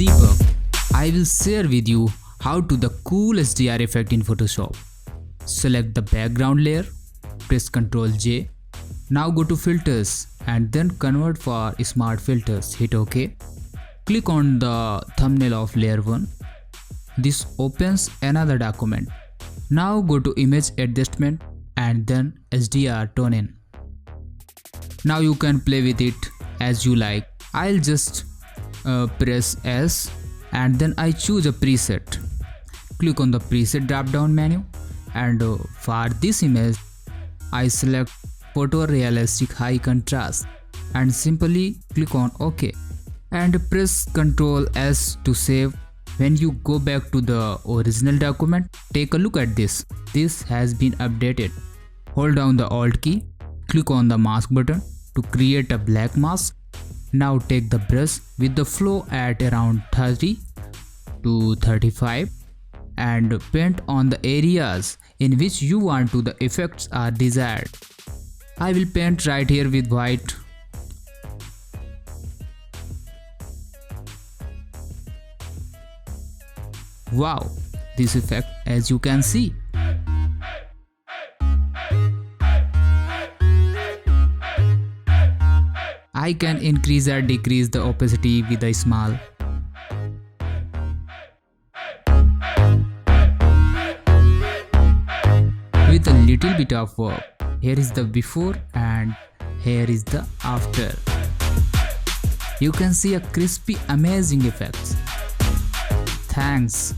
Deepak. I will share with you how to the cool HDR effect in Photoshop. Select the background layer, press Ctrl J. Now go to filters and then convert for smart filters. Hit OK. Click on the thumbnail of layer 1. This opens another document. Now go to image adjustment and then HDR tone in. Now you can play with it as you like. I'll just press S and then I choose a preset. Click on the preset drop down menu and for this image I select photorealistic high contrast and simply click on OK and press Ctrl S to save. When you go back to the original document, take a look at this. This has been updated. Hold down the Alt key, click on the mask button to create a black mask. Now take the brush with the flow at around 30 to 35 and paint on the areas in which you want to the effects are desired. I will paint right here with white. Wow, this effect as you can see. I can increase or decrease the opacity with a small. With a little bit of work. Here is the before and here is the after. You can see a crispy, amazing effects. Thanks.